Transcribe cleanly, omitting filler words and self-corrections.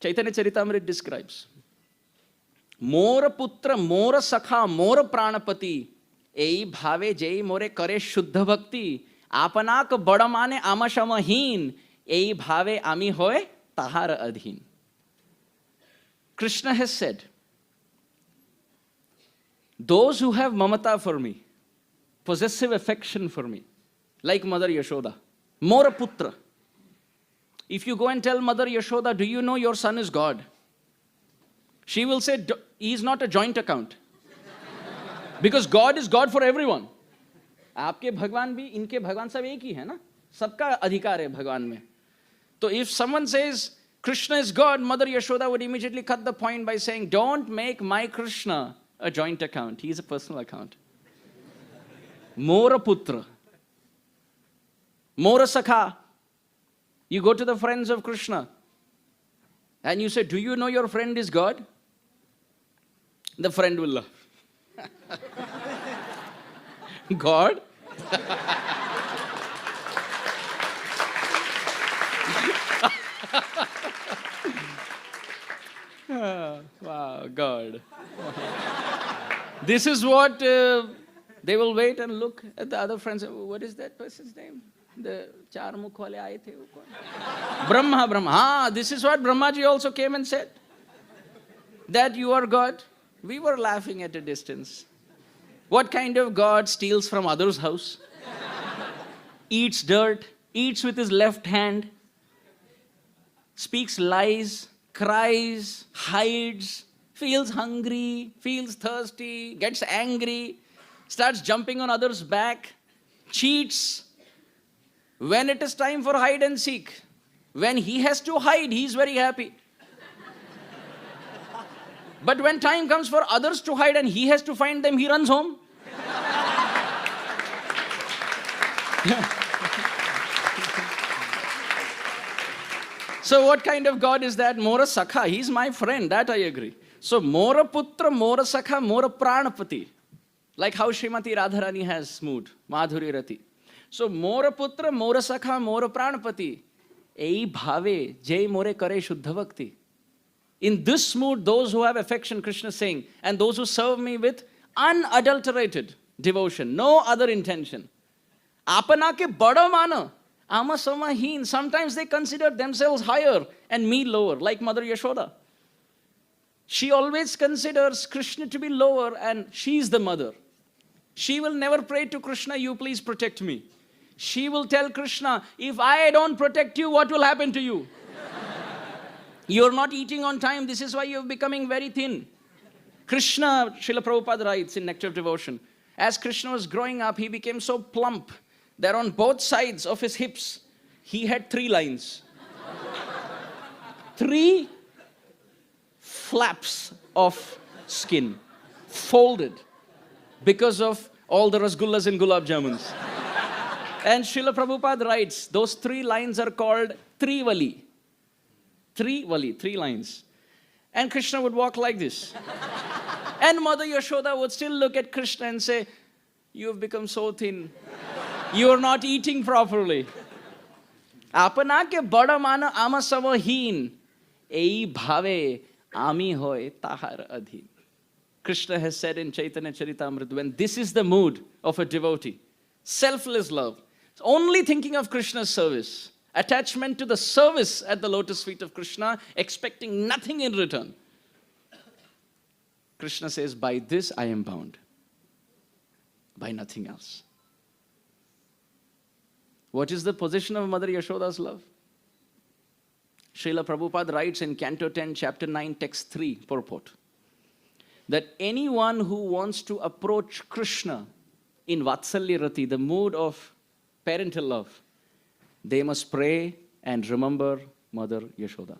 Chaitanya Charitamrita describes, Mora putra, mora sakha, mora pranapati, ei bhave jai more kare shuddha bhakti, apanak badamane amashamahin, ei bhave ami hoy tahar adhin. Krishna has said, those who have mamata for me, possessive affection for me, like Mother Yashoda, Mora putra. If you go and tell Mother Yashoda, do you know your son is God? She will say, he is not a joint account. Because God is God for everyone. आपके भगवान भी, इनके भगवान सब एक ही है ना? सबका अधिकार है भगवान में. So if someone says, Krishna is God, Mother Yashoda would immediately cut the point by saying, don't make my Krishna a joint account. He is a personal account. Mora putra. Mora sakha. You go to the friends of Krishna and you say, do you know your friend is God? The friend will laugh. God? Wow, God. This is what they will wait and look at the other friends. What is that person's name? The char mukh wale aaye the. Brahma. This is what Brahmaji also came and said. That you are God. We were laughing at a distance. What kind of God steals from others' house? Eats dirt, eats with his left hand, speaks lies, cries, hides, feels hungry, feels thirsty, gets angry, starts jumping on others' back, cheats. When it is time for hide and seek, when he has to hide, he is very happy. But when time comes for others to hide and he has to find them, he runs home. So what kind of God is that? Mora sakha. He's my friend. That I agree. So Mora putra, Mora sakha, Mora pranapati. Like how Srimati Radharani has mood. Madhuri Rati. So Mora putra, Mora sakha, Mora pranapati. Ei bhave jai more kare shuddha bhakti. In this mood, those who have affection, Krishna is saying, and those who serve me with unadulterated devotion, no other intention. Apana ke bada mana, ama samahin. Sometimes they consider themselves higher and me lower, like Mother Yashoda. She always considers Krishna to be lower and she's the mother. She will never pray to Krishna, you please protect me. She will tell Krishna, if I don't protect you, what will happen to you? You're not eating on time, this is why you're becoming very thin. Krishna, Srila Prabhupada writes in Nectar of Devotion, as Krishna was growing up, he became so plump that on both sides of his hips, he had 3 lines. 3 flaps of skin, folded, because of all the rasgullas and gulab jamuns. And Srila Prabhupada writes, those 3 lines are called Trivali. 3 lines. And Krishna would walk like this. And Mother Yashoda would still look at Krishna and say, you have become so thin. You are not eating properly. Apana ke bada mana ama samahin. Ei bhave ami hoy tahar adhin. Krishna has said in Chaitanya Charitamrita, when this is the mood of a devotee, selfless love, only thinking of Krishna's service, attachment to the service at the lotus feet of Krishna, expecting nothing in return. Krishna says, by this I am bound, by nothing else. What is the position of Mother Yashoda's love? Srila Prabhupada writes in Canto 10, Chapter 9, Text 3, purport, that anyone who wants to approach Krishna in Vatsalya Rati, the mood of parental love, they must pray and remember Mother Yashoda.